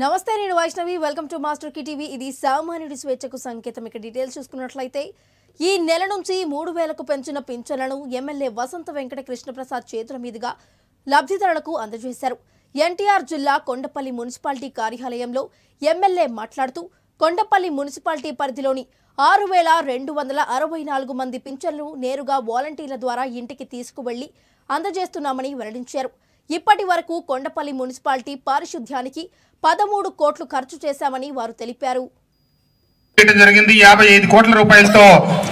నమస్తే నేను Vaishnavi welcome to master కి టీవీ ఇది సామాన్యుడి స్వేచ్ఛకు సంకేతం ఇక డీటెయిల్స్ చూసుకున్నట్లయితే ఈ నెల నుంచి 3000కు పెంచిన పింఛన్లను ఎమ్మెల్యే వసంత వెంకట కృష్ణప్రసాద్ చేతుల మీదుగా లబ్ధిదారులకు అందజేశారు ఎన్టీఆర్ జిల్లా కొండపల్లి మున్సిపాలిటీ కార్యాలయంలో ఎమ్మెల్యే మాట్లాడుతూ కొండపల్లి మున్సిపాలిటీ పరిధిలోని 6264 మంది పింఛన్లు నేరుగా వాలంటీర్ల ద్వారా ఇంటికి తీసుకువెళ్లి అందజేస్తున్నామని వెల్లడించారు ఇప్పటి వరకు కొండపల్లి మున్సిపాలిటీ పారిశుధ్యానికి 13 కోట్లు ఖర్చు చేశామని వారు తెలిపారు. జరిగింది 55 కోట్ల రూపాయలతో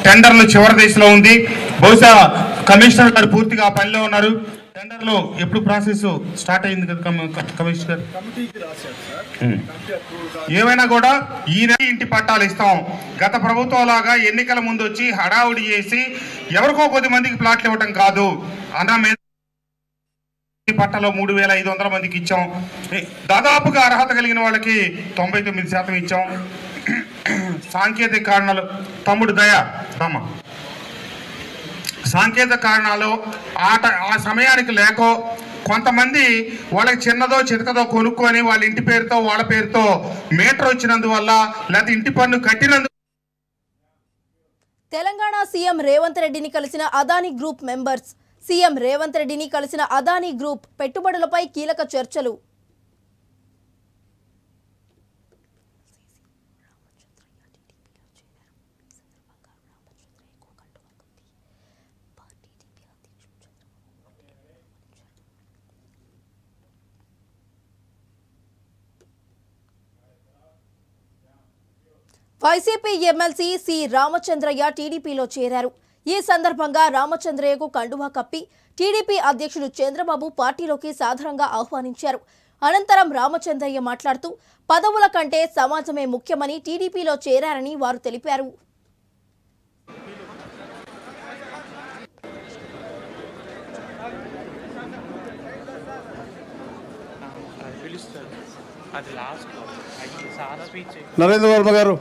టెండర్లు చివరి దశలో ఉంది. బహుశా కమిషనర్ గారు పూర్తిగా పనిలో ఉన్నారు. టెండర్లు ఎప్పుడు ప్రాసెస్ స్టార్ట్ అయింది కదా కమిషనర్ ఏమైనా కూడా ఈ నెల ఇంటి పట్టాలు ఇస్తాం. గత ప్రభుత్వం లాగా ఎన్నికల ముందు వచ్చి హడావుడి చేసి ఎవరికో కొద్ది మందికి ప్లాట్లు ఇవ్వటం కాదు. అన్న పట్టాలో 3500 మందికి ఇచ్చాం. దాదాపుగా అర్హత కలిగిన వాళ్ళకి 99% ఇచ్చాం. సాంకేతిక కారణాలు తమ్ముడు దయ సాంకేతిక కారణాలు ఆ సమయానికి లేకో కొంతమంది వాళ్ళకి చిన్నదో చితకదో కొనుక్కొని వాళ్ళ ఇంటి పేరుతో వాళ్ళ పేరుతో మీటర్ వచ్చినందువల్ల లేకపోతే ఇంటి పన్ను కట్టినందుకు తెలంగాణ సీఎం రేవంత్ రెడ్డిని కలిసిన Adani group members CM Revanth రెడ్డిని కలిసిన అదానీ గ్రూప్ పెట్టుబడులపై కీలక చర్చలు. వైసీపీ ఎమ్మెల్సీ సి రామచంద్రయ్య టీడీపీలో చేరారు. ఈ సందర్భంగా రామచంద్రయ్యకు కండువా కప్పి టీడీపీ అధ్యక్షుడు చంద్రబాబు పార్టీలోకి సాధారణంగా ఆహ్వానించారు. అనంతరం రామచంద్రయ్య మాట్లాడుతూ పదవుల కంటే సమాజమే ముఖ్యమని టీడీపీలో చేరారని వారు తెలిపారు. నరేంద్ర వర్మ గారు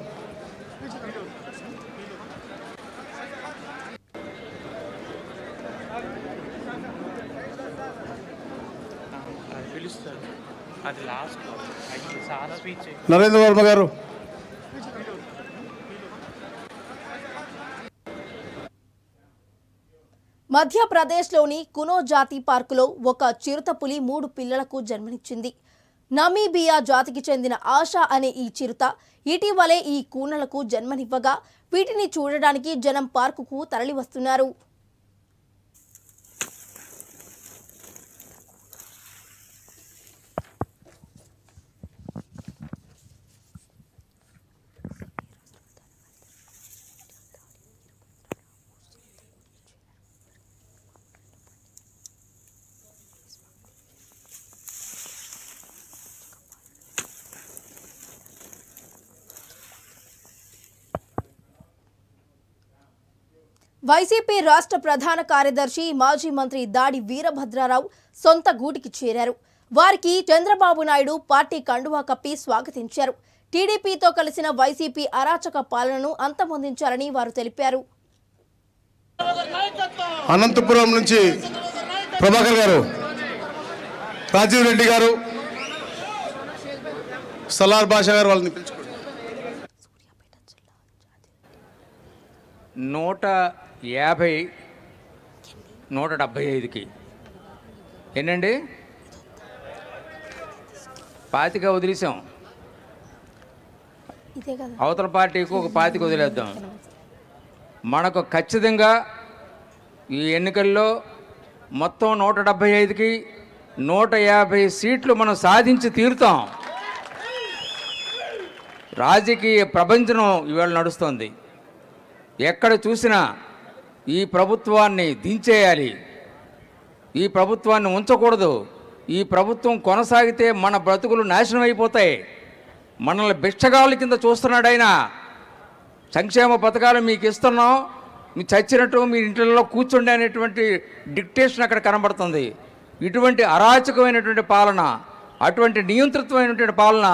నరేంద్ర వర్మ గారు మధ్యప్రదేశ్లోని కునో జాతి పార్కులో ఒక చిరుతపులి 3 పిల్లలకు జన్మనిచ్చింది. నమీబియా జాతికి చెందిన ఆశా అనే ఈ చిరుత ఇటీవలే ఈ కూనలకు జన్మనివ్వగా వీటిని చూడడానికి జనం పార్కుకు తరలివస్తున్నారు. వైసీపీ రాష్ట్ర ప్రధాన కార్యదర్శి మాజీ మంత్రి దాడి వీరభద్రారావు సొంత గూటికి చేరారు. వారికి చంద్రబాబు నాయుడు పార్టీ కండువా కప్పి స్వాగతించారు. టీడీపీతో కలిసిన వైసీపీ అరాచక పాలనను అంతమొందించాలని వారు తెలిపారు. అనంతపురం నుంచి ప్రభాకర్ గారు, రాజీవ్ రెడ్డి గారు, సలార్ బాషా గారు వాళ్ళని పిలుచుకోండి. 150 175కి ఏంటండి 25 వదిలేసాం. అవతల పార్టీకి ఒక 25 వదిలేద్దాం. మనకు ఖచ్చితంగా ఈ ఎన్నికల్లో మొత్తం 175కి 150 సీట్లు మనం సాధించి తీరుతాం. రాజకీయ ప్రపంచం ఇవాళ నడుస్తుంది. ఎక్కడ చూసినా ఈ ప్రభుత్వాన్ని దించేయాలి, ఈ ప్రభుత్వాన్ని ఉంచకూడదు, ఈ ప్రభుత్వం కొనసాగితే మన బ్రతుకులు నాశనం అయిపోతాయి, మనల్ని భిక్షగాళ్ళ కింద చూస్తున్నాడు ఆయన, సంక్షేమ పథకాలు మీకు ఇస్తున్నాం, మీరు చచ్చినట్టు మీ ఇంట్లో కూర్చోండి అనేటువంటి డిక్టేషన్ అక్కడ కనబడుతుంది. ఇటువంటి అరాచకమైనటువంటి పాలన, అటువంటి నియంత్రితమైనటువంటి పాలన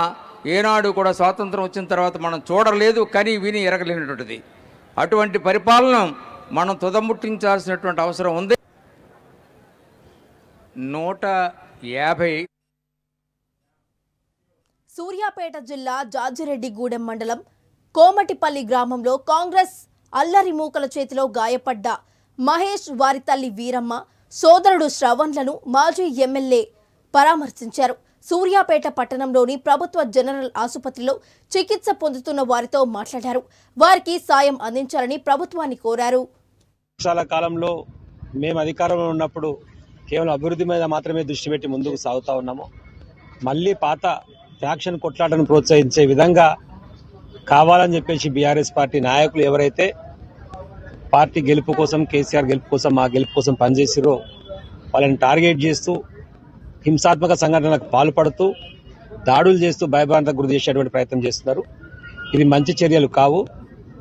ఏనాడు కూడా స్వాతంత్రం వచ్చిన తర్వాత మనం చూడలేదు, కానీ విని ఎరగలేనటువంటిది. అటువంటి పరిపాలన మనం తుదముట్టించాల్సినటువంటి అవసరం ఉంది. 150 సూర్యాపేట జిల్లా జాజిరెడ్డిగూడెం మండలం కోమటిపల్లి గ్రామంలో కాంగ్రెస్ అల్లరి మూకల చేతిలో గాయపడ్డ మహేష్ వారి తల్లి వీరమ్మ సోదరుడు శ్రవణ్లను మాజీ ఎమ్మెల్యే పరామర్శించారు. సూర్యాపేట పట్టణంలోని ప్రభుత్వ జనరల్ ఆసుపత్రిలో చికిత్స పొందుతున్న వారితో మాట్లాడారు. వారికి సాయం అందించాలని ప్రభుత్వాన్ని కోరారు. చాలా కాలంలో మేము అధికారంలో ఉన్నప్పుడు కేవలం అభివృద్ధి మీద మాత్రమే దృష్టి పెట్టి ముందుకు సాగుతా ఉన్నాము. మళ్ళీ పాత ఫ్యాక్షన్ కొట్లాటను ప్రోత్సహించే విధంగా కావాలని చెప్పేసి బీఆర్ఎస్ పార్టీ నాయకులు ఎవరైతే పార్టీ గెలుపు కోసం, కేసీఆర్ గెలుపు కోసం, మా గెలుపు కోసం పనిచేసిరో వాళ్ళని టార్గెట్ చేస్తూ హింసాత్మక సంఘటనలకు పాల్పడుతూ దాడులు చేస్తూ భయభ్రాంతకు గురి చేసేటువంటి ప్రయత్నం చేస్తున్నారు. ఇది మంచి చర్యలు కావు.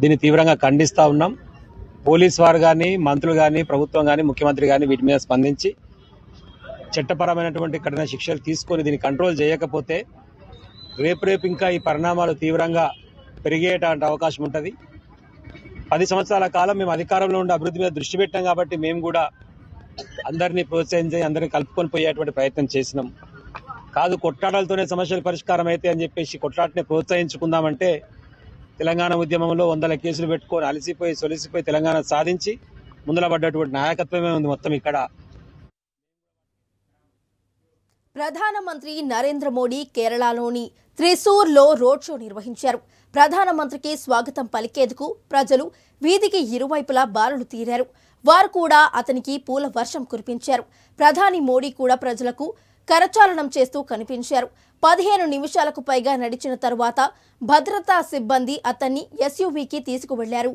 దీన్ని తీవ్రంగా ఖండిస్తూ ఉన్నాం. పోలీస్ వారు కానీ, మంత్రులు కానీ, ప్రభుత్వం కానీ, ముఖ్యమంత్రి కానీ వీటి మీద స్పందించి చట్టపరమైనటువంటి కఠిన శిక్షలు తీసుకొని దీన్ని కంట్రోల్ చేయకపోతే రేపు ఇంకా ఈ పరిణామాలు తీవ్రంగా పెరిగేటువంటి అవకాశం ఉంటుంది. 10 సంవత్సరాల కాలం మేము అధికారంలో ఉండి అభివృద్ధి మీద దృష్టి పెట్టాం కాబట్టి మేము కూడా అందరినీ ప్రోత్సహించి అందరినీ కలుపుకొని పోయేటువంటి ప్రయత్నం చేసినాం. కాదు కొట్లాటలతోనే సమస్యలు పరిష్కారం అయితే అని చెప్పేసి కొట్లాటనే ప్రోత్సహించుకుందామంటే తెలంగాణ ఉద్యమంలో 100 కేసులు పెట్టుకొని అలసిపోయి సొలిసిపోయి తెలంగాణ సాధించి ముందర పడ్డటువంటి నాయకత్వమే ఉంది మొత్తం ఇక్కడ. ప్రధానమంత్రి నరేంద్ర మోడీ కేరళలోని త్రిశూర్లో రోడ్ షో నిర్వహించారు. ప్రధానమంత్రికి స్వాగతం పలికేందుకు ప్రజలు వీధికి ఇరువైపులా బారులు తీరారు. వారు కూడా అతనికి పూల వర్షం కురిపించారు. ప్రధాని మోడీ కూడా ప్రజలకు కరచాలనం చేస్తూ కనిపించారు. 15 నిమిషాలకు పైగా నడిచిన తరువాత భద్రతా సిబ్బంది అతన్ని ఎస్యూవీకి తీసుకువెళ్లారు.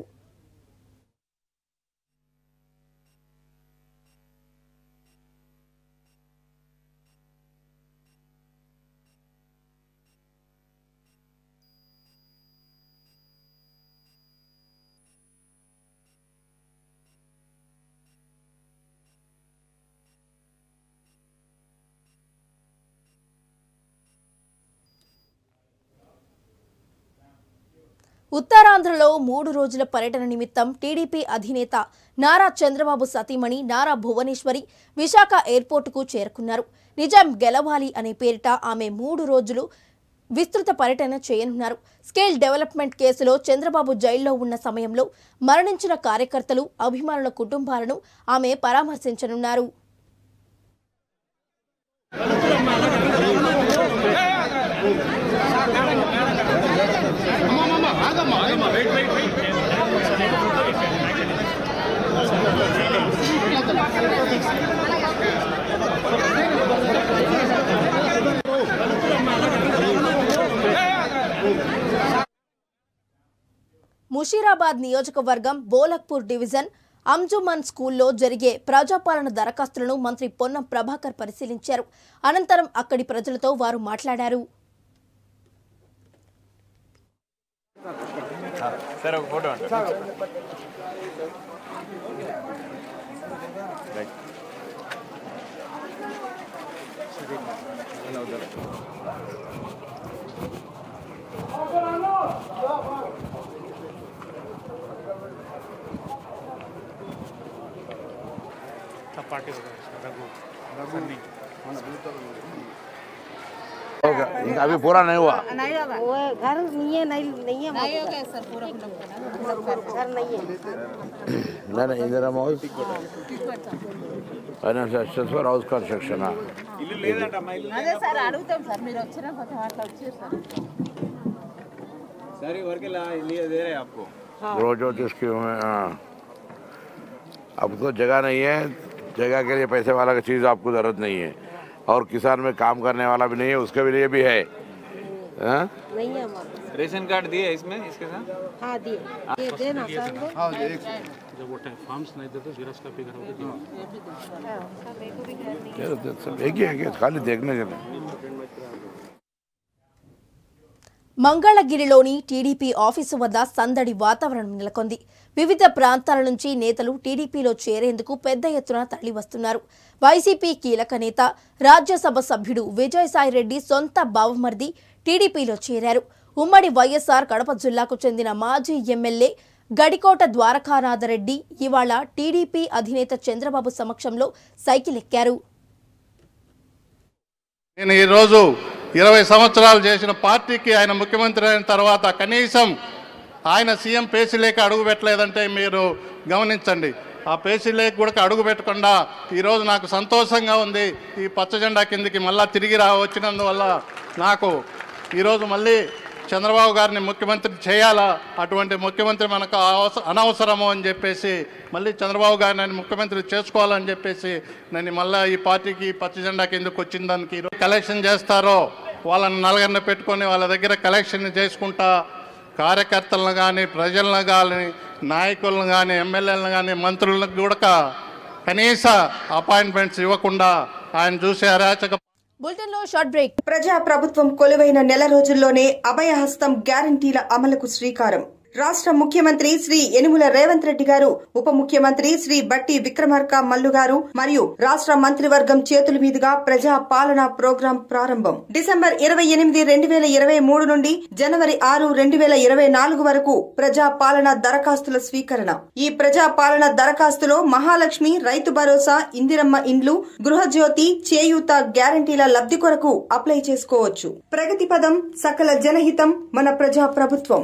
ఉత్తరాంధ్రలో 3 రోజుల పర్యటన నిమిత్తం టీడీపీ అధినేత నారా చంద్రబాబు సతీమణి నారా భువనేశ్వరి విశాఖ ఎయిర్పోర్టుకు చేరుకున్నారు. నిజాం గెలవాలి అనే పేరిట ఆమె 3 రోజులు విస్తృత పర్యటన చేయనున్నారు. స్కిల్ డెవలప్మెంట్ కేసులో చంద్రబాబు జైల్లో ఉన్న సమయంలో మరణించిన కార్యకర్తలు, అభిమానుల కుటుంబాలను ఆమె పరామర్శించనున్నారు. ముషీరాబాద్ నియోజకవర్గం బోలక్పూర్ డివిజన్ అంజుమన్ స్కూల్లో జరిగే ప్రజాపాలన దరఖాస్తులను మంత్రి పొన్నం ప్రభాకర్ పరిశీలించారు. అనంతరం అక్కడి ప్రజలతో వారు మాట్లాడారు. अभी पूरा नहीं हुआ। वो घर नहीं है, नहीं हो गया सर, पूरा घर नहीं है। नहीं इधर हम finance assistance for house construction అదే సార్ అడుగుతాం సార్, మీరు వచ్చినా కొంచెం అట్లా వచ్చారు సార్. सर ये वर्क लिए दे रहे हैं आपको रोज रोज इसकी अब तो जगह नहीं है, जगह के लिए पैसे वाला की चीज़ आपको ज़रूरत नहीं है, और किसान में काम करने वाला भी नहीं है, उसके लिए भी है। नहीं है हमारे रेशन कार्ड दिए इसमें इसके साथ? हाँ दिए, ये देना सर लोग। जब वो फॉर्म्स नहीं देते जीरोस कॉपी करोगे सब एक ही है, खाली देखने के लिए। మంగళగిరిలోని టీడీపీ ఆఫీసు వద్ద సందడి వాతావరణం నెలకొంది. వివిధ ప్రాంతాల నుంచి నేతలు టీడీపీలో చేరేందుకు పెద్ద ఎత్తున తరలివస్తున్నారు. వైసీపీ కీలక నేత, రాజ్యసభ సభ్యుడు విజయసాయిరెడ్డి సొంత బావమర్ది టీడీపీలో చేరారు. ఉమ్మడి వైఎస్ఆర్ కడప జిల్లాకు చెందిన మాజీ ఎమ్మెల్యే గడికోట ద్వారకానాథరెడ్డి ఇవాళ టీడీపీ అధినేత చంద్రబాబు సమక్షంలో సైకిల్ ఎక్కారు. నేను ఈరోజు 20 సంవత్సరాలు చేసిన పార్టీకి ఆయన ముఖ్యమంత్రి అయిన తర్వాత కనీసం ఆయన సీఎం పేసీలేక అడుగు పెట్టలేదంటే మీరు గమనించండి. ఆ పేసీలేక కూడా అడుగు పెట్టకుండా ఈరోజు నాకు సంతోషంగా ఉంది. ఈ పచ్చ జెండా కిందికి మళ్ళీ తిరిగి వచ్చినందువల్ల నాకు ఈరోజు మళ్ళీ చంద్రబాబు గారిని ముఖ్యమంత్రి చేయాలా, అటువంటి ముఖ్యమంత్రి మనకు అనవసరము అని చెప్పేసి మళ్ళీ చంద్రబాబు గారిని ముఖ్యమంత్రి చేసుకోవాలని చెప్పేసి నేను మళ్ళీ ఈ పార్టీకి పచ్చ జెండా కిందకు వచ్చిన దానికి ఈరోజు కలెక్షన్ చేస్తారో వాళ్ళని నలుగురిని పెట్టుకొని వాళ్ళ దగ్గర కలెక్షన్ చేసుకుంటా కార్యకర్తలను కానీ ప్రజలను కానీ నాయకులను కానీ ఎమ్మెల్యేలను కానీ మంత్రులకు కూడా కనీస అపాయింట్మెంట్స్ ఇవ్వకుండా ఆయన చూసే అరాచక. బులెటిన్ లో షార్ట్ బ్రేక్. ప్రజా ప్రభుత్వం కొలువైన నెల రోజుల్లోనే అభయహస్తం గ్యారంటీల అమలుకు శ్రీకారం. రాష్ట్ర ముఖ్యమంత్రి శ్రీ యనుమల రేవంత్ రెడ్డి గారు, ఉప ముఖ్యమంత్రి శ్రీ బట్టి విక్రమార్క మల్లు గారు మరియు రాష్ట్ర మంత్రివర్గం చేతుల మీదుగా ప్రజా పాలన ప్రోగ్రాం ప్రారంభం. డిసెంబర్ 28, 2023 నుండి జనవరి 6, 2024 వరకు ప్రజా పాలన దరఖాస్తుల స్వీకరణ. ఈ ప్రజా పాలన దరఖాస్తులో మహాలక్ష్మి, రైతు భరోసా, ఇందిరమ్మ ఇండ్లు, గృహజ్యోతి, చేయూత గ్యారంటీల లబ్ధి కొరకు అప్లై చేసుకోవచ్చు. ప్రగతి పదం, సకల జనహితం, మన ప్రజా ప్రభుత్వం.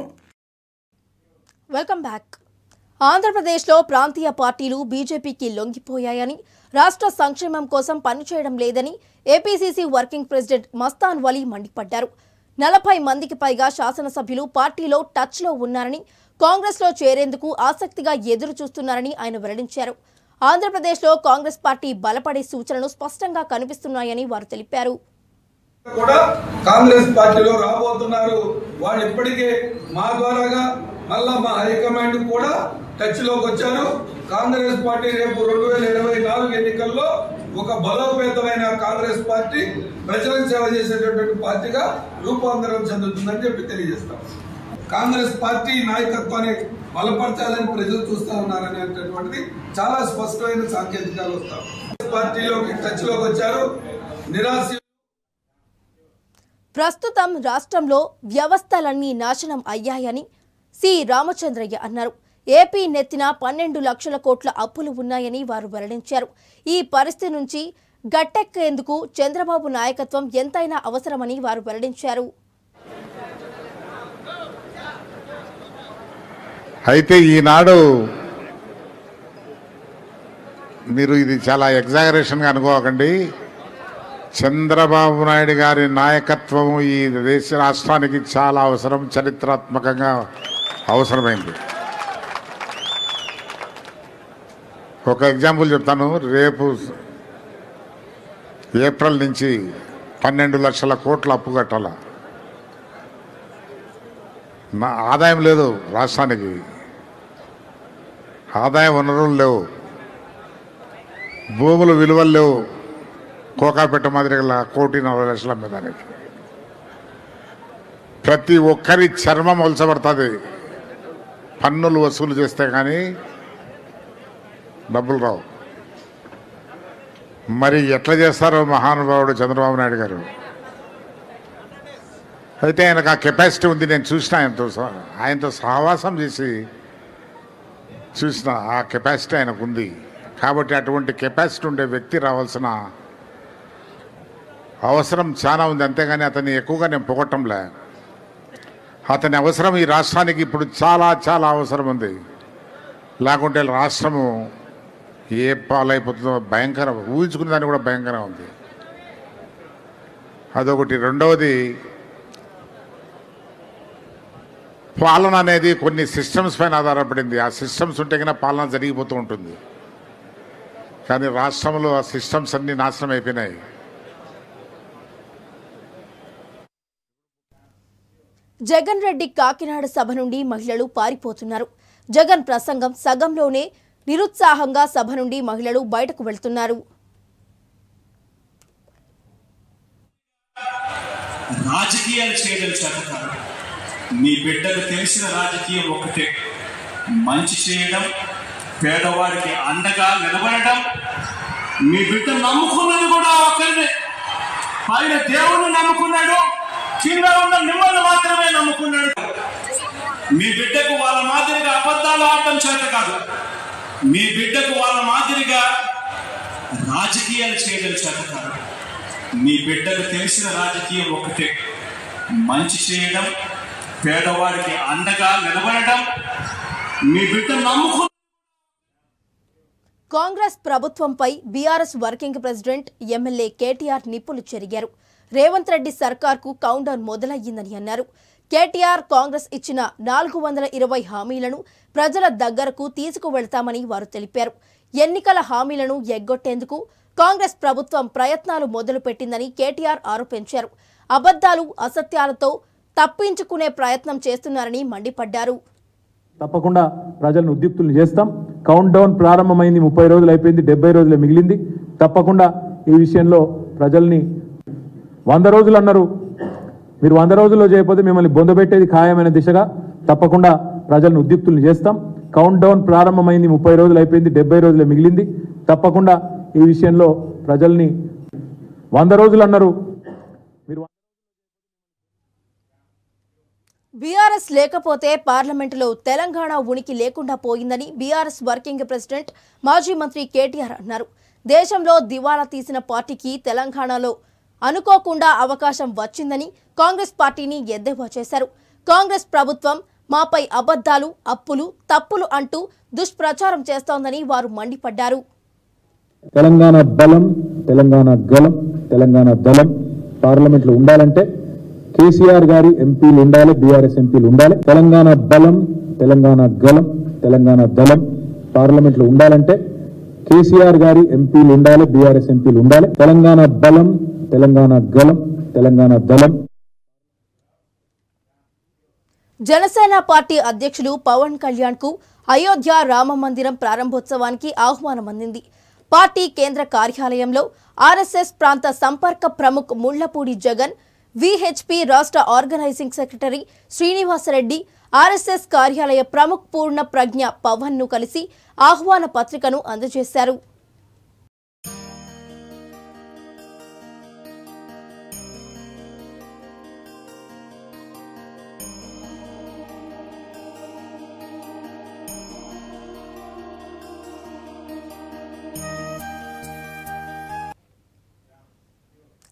Welcome back. ఆంధ్రప్రదేశ్లో ప్రాంతీయ పార్టీలు బీజేపీకి లొంగిపోయాయని, రాష్ట్ర సంక్షేమం కోసం పనిచేయడం లేదని APCC working president Mastan Vali మండిపడ్డారు. 40 మందికి పైగా శాసనసభ్యులు పార్టీలో టచ్లో ఉన్నారని, కాంగ్రెస్లో చేరేందుకు ఆసక్తిగా ఎదురు చూస్తున్నారని ఆయన వెల్లడించారు. ఆంధ్రప్రదేశ్లో కాంగ్రెస్ పార్టీ బలపడే సూచనలు స్పష్టంగా కనిపిస్తున్నాయని వారు తెలిపారు. కూడా కాంగ్రెస్ పార్టీలో రాబోతున్నారు. వాళ్ళు ఇప్పటికే మా ద్వారాగా మళ్ళా మా హైకమాండ్ కూడా టచ్ లోకి వచ్చారు. కాంగ్రెస్ పార్టీ రేపు 2024 ఎన్నికల్లో ఒక బలోపేతమైన కాంగ్రెస్ పార్టీ, ప్రజలకు సేవ చేసేటటువంటి పార్టీగా రూపాంతరం చెందుతుందని చెప్పి తెలియజేస్తాం. కాంగ్రెస్ పార్టీ నాయకత్వాన్ని బలపరచాలని ప్రజలు చూస్తా ఉన్నారనేటటువంటిది చాలా స్పష్టమైన సాంకేతికాలు వస్తాం. పార్టీలోకి టచ్ లోకి వచ్చారు. నిరాశ. ప్రస్తుతం రాష్ట్రంలో వ్యవస్థలన్నీ నాశనం అయ్యాయని సి రామచంద్రయ్య అన్నారు. ఏపీ నెత్తిన 12 లక్షల కోట్ల అప్పులు ఉన్నాయని వారు వెల్లడించారు. ఈ పరిస్థితి నుంచి గట్టెక్కేందుకు చంద్రబాబు నాయకత్వం ఎంతైనా అవసరమని వారు వెల్లడించారు. అయితే ఈనాడు మీరు ఇది చాలా ఎగ్జాగరేషన్గా అనుకోకండి. చంద్రబాబు నాయుడు గారి నాయకత్వం ఈ దేశ రాష్ట్రానికి చాలా అవసరం, చరిత్రాత్మకంగా అవసరమైంది. ఒక ఎగ్జాంపుల్ చెప్తాను. రేపు ఏప్రిల్ నుంచి 12 లక్షల కోట్ల అప్పు కట్టాల. ఆదాయం లేదు రాష్ట్రానికి, ఆదాయ వనరులు లేవు, భూముల విలువలు లేవు. కోకాపెట్ట మాదిరిగా 1,40,00,000 అమ్మేదానికి ప్రతి ఒక్కరి చర్మం ఒలచబడుతుంది. పన్నులు వసూలు చేస్తే కానీ డబ్బులు రావు. మరి ఎట్లా చేస్తారో మహానుభావుడు చంద్రబాబు నాయుడు గారు. అయితే ఆయనకు ఆ కెపాసిటీ ఉంది. నేను చూసిన ఆయనతో సహవాసం చేసి చూసిన ఆ కెపాసిటీ ఆయనకు ఉంది. కాబట్టి అటువంటి కెపాసిటీ ఉండే వ్యక్తి రావాల్సిన అవసరం చాలా ఉంది. అంతేగాని అతన్ని ఎక్కువగా నేను పొగట్టంలే. అతని అవసరం ఈ రాష్ట్రానికి ఇప్పుడు చాలా చాలా అవసరం ఉంది. లేకుంటే రాష్ట్రము ఏ పాలైపోతుందో భయంకరం, ఊహించుకునే దాన్ని కూడా భయంకరం ఉంది. అదొకటి. రెండవది, పాలన అనేది కొన్ని సిస్టమ్స్ పైన ఆధారపడింది. ఆ సిస్టమ్స్ ఉంటే కన్నా పాలన జరిగిపోతూ ఉంటుంది. కానీ రాష్ట్రంలో ఆ సిస్టమ్స్ అన్నీ నాశనం అయిపోయినాయి. జగన్ రెడ్డి కాకినాడ సభ నుండి మహిళలు పారిపోతున్నారు. జగన్ ప్రసంగం సగంలోనే నిరుత్సాహంగా సభ నుండి మహిళలు బయటకు వెళ్తున్నారు. రాజకీయాలు చేయడం చేతకాదు. మీ బిడ్డకు తెలిసిన రాజకీయం ఒకటే, మంచి చేయడం, పేదవారికి అండగా నిలబడడం. మీ బిడ్డ నమ్ముకున్నది కూడా ఒకరినే. పైన దేవుణ్ణి నమ్ముకున్నాడు, కింద ఉన్న మిమ్మల్ని మాత్రమే నమ్ముకున్నాడు. మీ బిడ్డకు వాళ్ళ మాదిరిగా అబద్ధాలు ఆడటం చేత కాదు. మీ బిడ్డకు వాళ్ళ మాదిరిగా రాజకీయాలు చేయడం చేత కాదు. మీ బిడ్డకు తెలిసిన రాజకీయం ఒకటే, మంచి చేయడం, పేదవారికి అండగా నిలబడడం. మీ బిడ్డ నమ్ముకు కాంగ్రెస్ ప్రభుత్వంపై BRS working president MLA KTR నిప్పులు చెరిగారు. రేవంత్ రెడ్డి సర్కార్కు కౌంటౌన్ మొదలయ్యిందని అన్నారు. కేటీఆర్ కాంగ్రెస్ ఇచ్చిన 420 హామీలను ప్రజల దగ్గరకు తీసుకువెళ్తామని వారు తెలిపారు. ఎన్నికల హామీలను ఎగ్గొట్టేందుకు కాంగ్రెస్ ప్రభుత్వం ప్రయత్నాలు మొదలుపెట్టిందని కేటీఆర్ ఆరోపించారు. అబద్దాలు, అసత్యాలతో తప్పించుకునే ప్రయత్నం చేస్తున్నారని మండిపడ్డారు. తప్పకుండా ప్రజలను ఉద్యుక్తులు చేస్తాం. కౌంట్ డౌన్ ప్రారంభమైంది, 30 రోజులు అయిపోయింది, 70 రోజులే మిగిలింది. తప్పకుండా ఈ విషయంలో ప్రజల్ని 100 రోజులు అన్నారు, మీరు 100 రోజుల్లో చేయకపోతే మిమ్మల్ని బొందబెట్టేది ఖాయమైన దిశగా తప్పకుండా ప్రజలను ఉద్యుక్తులు చేస్తాం. కౌంట్ డౌన్ ప్రారంభమైంది, 30 రోజులు అయిపోయింది, 70 రోజులే మిగిలింది. తప్పకుండా ఈ విషయంలో ప్రజల్ని 100 రోజులు అన్నారు, మీరు బీఆర్ఎస్ లేకపోతే పార్లమెంటులో తెలంగాణ ఉనికి లేకుండా పోయిందని బీఆర్ఎస్ వర్కింగ్ ప్రెసిడెంట్ మాజీ మంత్రి కేటీఆర్ అన్నారు. దేశంలో దివాలా తీసిన పార్టీకి తెలంగాణలో అనుకోకుండా అవకాశం వచ్చిందని కాంగ్రెస్ పార్టీని ఎద్దేవా చేశారు. కాంగ్రెస్ ప్రభుత్వం మాపై అబద్దాలు, అప్పులు, తప్పులు అంటూ దుష్ప్రచారం చేస్తోందని వారు మండిపడ్డారు. తెలంగాణ బలం, తెలంగాణ గలం, తెలంగాణ దళం పార్లమెంట్లో ఉండాలంటే కేసీఆర్ గారి ఎంపీలు ఉండాలి, బీఆర్ఎస్ ఎంపీలు ఉండాలి. తెలంగాణ బలం, తెలంగాణ గలం, తెలంగాణ దళం పార్లమెంట్లో ఉండాలంటే కేసీఆర్ గారి ఎంపీలు ఉండాలి, బీఆర్ఎస్ ఎంపీలు ఉండాలి. తెలంగాణ బలం, తెలంగాణ గలం, తెలంగాణ దళం. జనసేన పార్టీ అధ్యక్షులు పవన్ కళ్యాణ్ కు అయోధ్య రామ మందిరం ప్రారంభోత్సవానికి ఆహ్వానం అందింది. పార్టీ కేంద్ర కార్యాలయంలో ఆర్ఎస్ఎస్ ప్రాంత సంపర్క ప్రముఖ్ ముళ్లపూడి జగన్, విహెచ్పి రాష్ట్ర ఆర్గనైజింగ్ సెక్రటరీ శ్రీనివాసరెడ్డి, ఆర్ఎస్ఎస్ కార్యాలయ ప్రముఖ్ పూర్ణ ప్రజ్ఞ పవన్ ను కలిసి ఆహ్వాన పత్రికను అందజేశారు.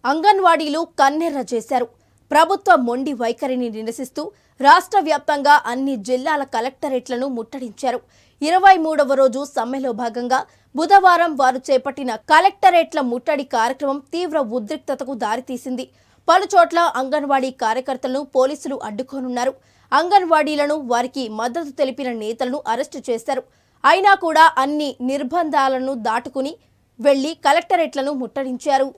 అంగన్వాడీలు కన్నెర్ర చేశారు. ప్రభుత్వ మొండి వైఖరిని నిరసిస్తూ రాష్ట్ర వ్యాప్తంగా అన్ని జిల్లాల కలెక్టరేట్లను ముట్టడించారు. 23వ రోజు సమ్మెలో భాగంగా బుధవారం వారు చేపట్టిన కలెక్టరేట్ల ముట్టడి కార్యక్రమం తీవ్ర ఉద్రిక్తతకు దారితీసింది. పలుచోట్ల అంగన్వాడీ కార్యకర్తలను పోలీసులు అడ్డుకోనున్నారు. అంగన్వాడీలను, వారికి మద్దతు తెలిపిన నేతలను అరెస్టు చేశారు. అయినా కూడా అన్ని నిర్బంధాలను దాటుకుని వెళ్లి కలెక్టరేట్లను ముట్టడించారు.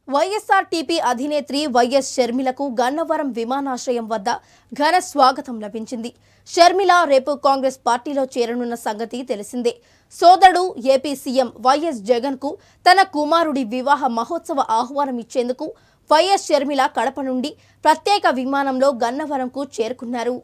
వైఎస్ఆర్టీపీ అధినేత్రి వైఎస్ షర్మిలకు గన్నవరం విమానాశ్రయం వద్ద ఘన స్వాగతం లభించింది. షర్మిల రేపు కాంగ్రెస్ పార్టీలో చేరనున్న సంగతి తెలిసిందే. సోదరుడు ఏపీ సీఎం వైఎస్ జగన్ కు తన కుమారుడి వివాహ మహోత్సవ ఆహ్వానం ఇచ్చేందుకు వైఎస్ షర్మిల కడప నుండి ప్రత్యేక విమానంలో గన్నవరంకు చేరుకున్నారు.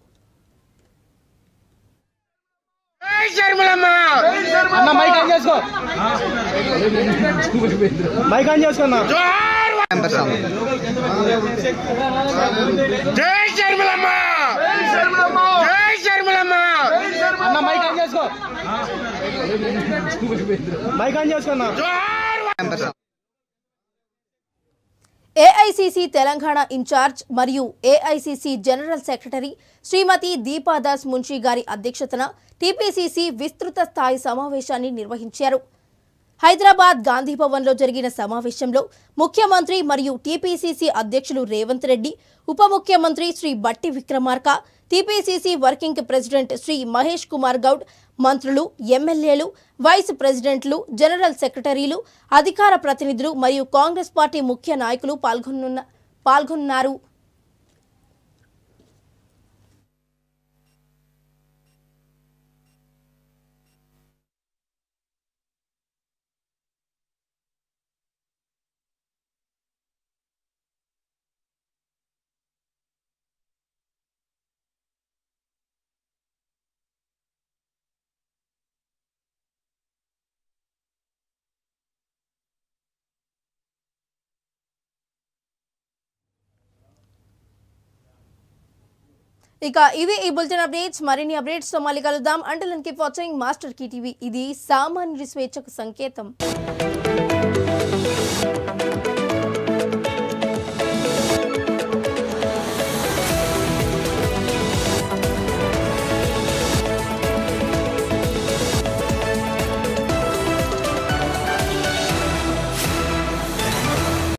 ఏఐసీసీ తెలంగాణ ఇన్ఛార్జ్ మరియు ఏఐసీసీ జనరల్ సెక్రటరీ శ్రీమతి దీపాదాస్ మున్షి గారి అధ్యక్షతన టీపీసీసీ విస్తృత స్థాయి సమావేశాన్ని నిర్వహించారు. హైదరాబాద్ గాంధీభవన్లో జరిగిన సమావేశంలో ముఖ్యమంత్రి మరియు టీపీసీసీ అధ్యక్షులు రేవంత్ రెడ్డి, ఉప ముఖ్యమంత్రి Shri Bhatti Vikramarka, TPCC working president Shri Mahesh Kumar Goud, మంత్రులు, ఎమ్మెల్యేలు, వైస్ ప్రెసిడెంట్లు, జనరల్ సెక్రటరీలు, అధికార ప్రతినిధులు మరియు కాంగ్రెస్ పార్టీ ముఖ్య నాయకులు పాల్గొన్నారు. ఇక ఇవి ఈ బులెటిన్ అప్డేట్స్. మరిన్ని అప్డేట్స్ తో మళ్ళీ కలుద్దాం. Until then keep watching master కి టీవీ. ఇది సామాన్యుడి స్వేచ్ఛకు సంకేతం.